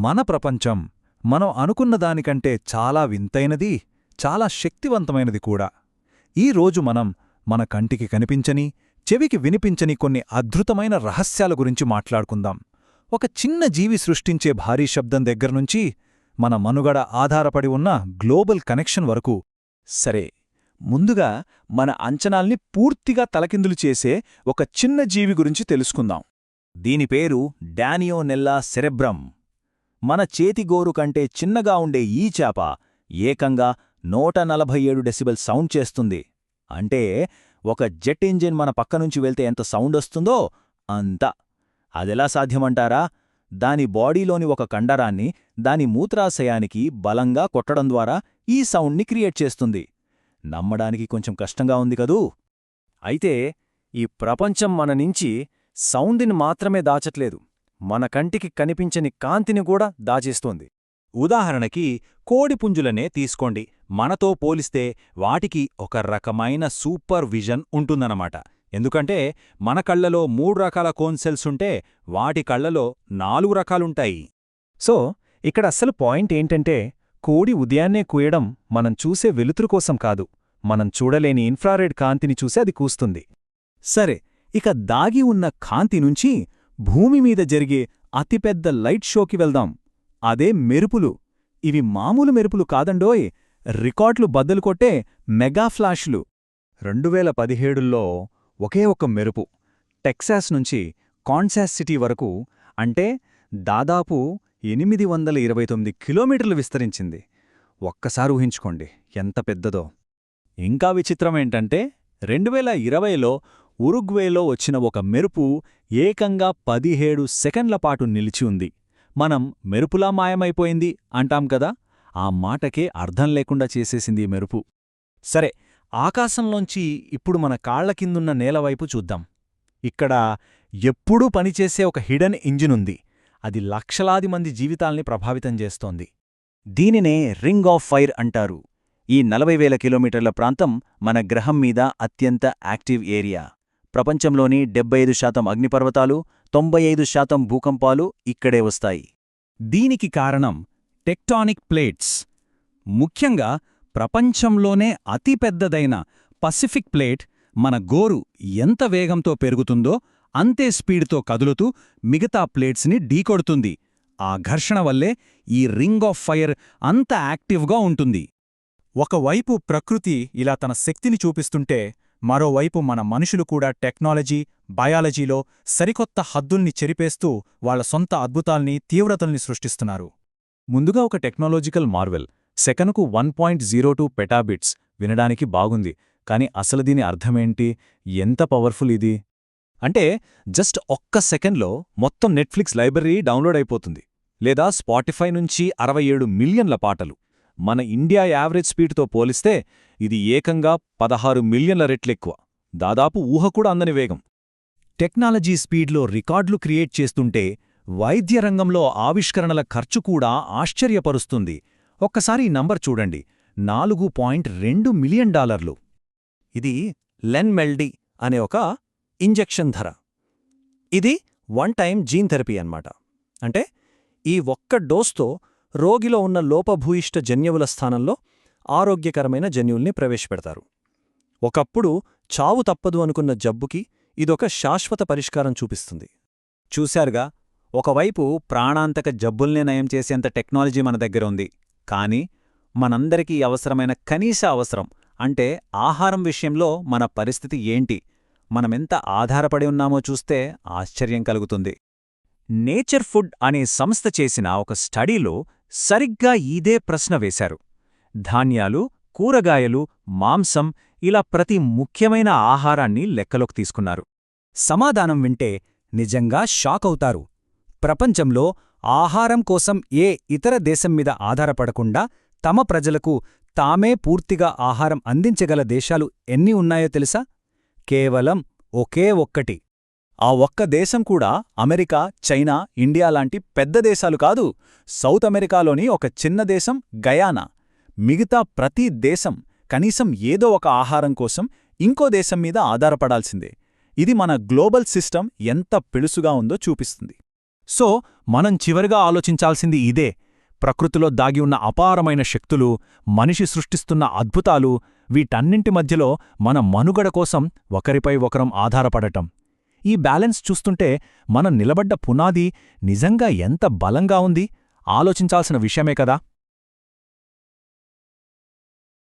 మన ప్రపంచం మనం అనుకున్న దానికంటే చాలా వింతైనది, చాలా శక్తివంతమైనది కూడా. ఈ రోజు మనం మన కంటికి కనిపించని, చెవికి వినిపించని కొన్ని అద్భుతమైన రహస్యాల గురించి మాట్లాడుకుందాం. ఒక చిన్న జీవి సృష్టించే భారీ శబ్దం దగ్గర్నుంచి మన మనుగడ ఆధారపడి ఉన్న గ్లోబల్ కనెక్షన్ వరకు. సరే, ముందుగా మన అంచనాల్ని పూర్తిగా తలకిందులు చేసే ఒక చిన్న జీవి గురించి తెలుసుకుందాం. దీని పేరు డానియోనెల్లా సెరెబ్రమ్. మన చేతిగోరు కంటే చిన్నగా ఉండే ఈ చేప ఏకంగా 147 డెసిబెల్ సౌండ్ చేస్తుంది. అంటే ఒక జెట్ ఇంజిన్ మన పక్కనుంచి వెళ్తే ఎంత సౌండ్ వస్తుందో అంత. అదెలా సాధ్యమంటారా? దాని బాడీలోని ఒక కండరాన్ని దాని మూత్రాశయానికి బలంగా కొట్టడం ద్వారా ఈ సౌండ్ని క్రియేట్ చేస్తుంది. నమ్మడానికి కొంచెం కష్టంగా ఉంది కదూ? అయితే ఈ ప్రపంచం మన నుంచి సౌండ్ని మాత్రమే దాచట్లేదు, మన కంటికి కనిపించని కాంతిని కూడా దాచేస్తోంది. ఉదాహరణకి కోడిపుంజులనే తీసుకోండి. మనతో పోలిస్తే వాటికి ఒక రకమైన సూపర్ విజన్ ఉంటుందన్నమాట. ఎందుకంటే మన కళ్లలో 3 రకాల కోన్ సెల్స్ ఉంటే వాటి కళ్లలో 4 రకాలుంటాయి. సో ఇక్కడ అస్సలు పాయింట్ ఏంటంటే, కోడి ఉదయాన్నే కూయడం మనం చూసే వెలుతురు కోసం కాదు, మనం చూడలేని ఇన్ఫ్రారెడ్ కాంతిని చూసి అది కూస్తుంది. సరే, ఇక దాగి ఉన్న కాంతి నుంచి భూమి మీద జరిగే అతిపెద్ద లైట్ షోకి వెళ్దాం. అదే మెరుపులు. ఇవి మామూలు మెరుపులు కాదండోయ్, రికార్డులు బద్దలు కొట్టే మెగాఫ్లాష్లు. 2017లో ఒకే ఒక్క మెరుపు టెక్సాస్ నుంచి కాన్సాస్ సిటీ వరకు, అంటే దాదాపు 829 కిలోమీటర్లు విస్తరించింది. ఒక్కసారి ఊహించుకోండి ఎంత పెద్దదో. ఇంకా విచిత్రమేంటంటే 2020లో ఉరుగ్వేలో వచ్చిన ఒక మెరుపు ఏకంగా 17 సెకండ్లపాటు నిలిచి ఉంది. మనం మెరుపులా మాయమైపోయింది అంటాం కదా, ఆ మాటకే అర్థం లేకుండా చేసేసింది ఈ మెరుపు. సరే, ఆకాశంలోంచి ఇప్పుడు మన కాళ్ల కిందున్న నేలవైపు చూద్దాం. ఇక్కడ ఎప్పుడూ పనిచేసే ఒక హిడెన్ ఇంజినుంది. అది లక్షలాది మంది జీవితాల్ని ప్రభావితం చేస్తోంది. దీనినే రింగ్ ఆఫ్ ఫైర్ అంటారు. ఈ 40,000 కిలోమీటర్ల ప్రాంతం మన గ్రహం మీద అత్యంత యాక్టివ్ ఏరియా. ప్రపంచంలోని 75% అగ్నిపర్వతాలు, 95% భూకంపాలు ఇక్కడే వస్తాయి. దీనికి కారణం టెక్టానిక్ ప్లేట్స్. ముఖ్యంగా ప్రపంచంలోనే అతిపెద్దదైన పసిఫిక్ ప్లేట్ మన గోరు ఎంత వేగంతో పెరుగుతుందో అంతే స్పీడ్తో కదులుతూ మిగతా ప్లేట్స్ని ఢీకొడుతుంది. ఆ ఘర్షణ వల్లే ఈ రింగ్ ఆఫ్ ఫైర్ అంత యాక్టివ్గా ఉంటుంది. ఒకవైపు ప్రకృతి ఇలా తన శక్తిని చూపిస్తుంటే, మరోవైపు మన మనుషులు కూడా టెక్నాలజీ, బయాలజీలో సరికొత్త హద్దుల్ని చెరిపేస్తూ వాళ్ల సొంత అద్భుతాల్ని, తీవ్రతల్ని సృష్టిస్తున్నారు. ముందుగా ఒక టెక్నాలజికల్ మార్వెల్. సెకనుకు 1.02 పెటాబిట్స్. వినడానికి బాగుంది, కాని అసలు దీని అర్థమేంటి? ఎంత పవర్ఫుల్ ఇది అంటే, జస్ట్ ఒక్క సెకండ్లో మొత్తం నెట్ఫ్లిక్స్ లైబ్రరీ డౌన్లోడ్ అయిపోతుంది. లేదా స్పాటిఫై నుంచి 67 మిలియన్ల పాటలు. మన ఇండియా యావరేజ్ స్పీడ్తో పోలిస్తే ఇది ఏకంగా 16 మిలియన్ల రెట్లెక్కువ. దాదాపు ఊహ కూడా అందని వేగం. టెక్నాలజీ స్పీడ్లో రికార్డులు క్రియేట్ చేస్తుంటే వైద్య రంగంలో ఆవిష్కరణల ఖర్చు కూడా ఆశ్చర్యపరుస్తుంది. ఒక్కసారి ఈ నంబర్ చూడండి, $4.2 మిలియన్. ఇది లెన్మెల్డీ అనే ఒక ఇంజెక్షన్ ధర. ఇది 1 టైం జీన్ థెరపీ అన్నమాట. అంటే ఈ ఒక్క డోస్తో రోగిలో ఉన్న లోపభూయిష్ట జన్యువుల స్థానంలో ఆరోగ్యకరమైన జన్యువుల్ని ప్రవేశపెడతారు. ఒకప్పుడు చావు తప్పదు అనుకున్న జబ్బుకి ఇదొక శాశ్వత పరిష్కారం చూపిస్తుంది. చూశారుగా, ఒకవైపు ప్రాణాంతక జబ్బుల్నే నయం చేసేంత టెక్నాలజీ మన దగ్గర ఉంది. కానీ మనందరికీ అవసరమైన కనీస అవసరం అంటే ఆహారం విషయంలో మన పరిస్థితి ఏంటి? మనమెంత ఆధారపడి ఉన్నామో చూస్తే ఆశ్చర్యం కలుగుతుంది. నేచర్ ఫుడ్ అనే సంస్థ చేసిన ఒక స్టడీలో సరిగ్గా ఇదే ప్రశ్న వేశారు. ధాన్యాలు, కూరగాయలు, మాంసం ఇలా ప్రతి ముఖ్యమైన ఆహారాన్ని లెక్కలోకి తీసుకున్నారు. సమాధానం వింటే నిజంగా షాక్ అవుతారు. ప్రపంచంలో ఆహారం కోసం ఏ ఇతర దేశం మీద ఆధారపడకుండా తమ ప్రజలకు తామే పూర్తిగా ఆహారం అందించగల దేశాలు ఎన్ని ఉన్నాయో తెలుసా? కేవలం ఒకే ఒక్కటి. ఆ ఒక్క దేశం కూడా అమెరికా, చైనా, ఇండియా లాంటి పెద్ద దేశాలు కాదు. సౌత్ అమెరికాలోని ఒక చిన్న దేశం గయానా. మిగతా ప్రతి దేశం కనీసం ఏదో ఒక ఆహారం కోసం ఇంకో దేశం మీద ఆధారపడాల్సిందే. ఇది మన గ్లోబల్ సిస్టమ్ ఎంత పెళుసుగా ఉందో చూపిస్తుంది. సో మనం చివరిగా ఆలోచించాల్సింది ఇదే. ప్రకృతిలో దాగి ఉన్న అపారమైన శక్తులు, మనిషి సృష్టిస్తున్న అద్భుతాలు, వీటన్నింటి మధ్యలో మన మనుగడ కోసం ఒకరిపై ఒకరం ఆధారపడటం. ఈ బ్యాలెన్స్ చూస్తుంటే మనం నిలబడ్డ పునాది నిజంగా ఎంత బలంగా ఉంది ఆలోచించాల్సిన విషయమే కదా.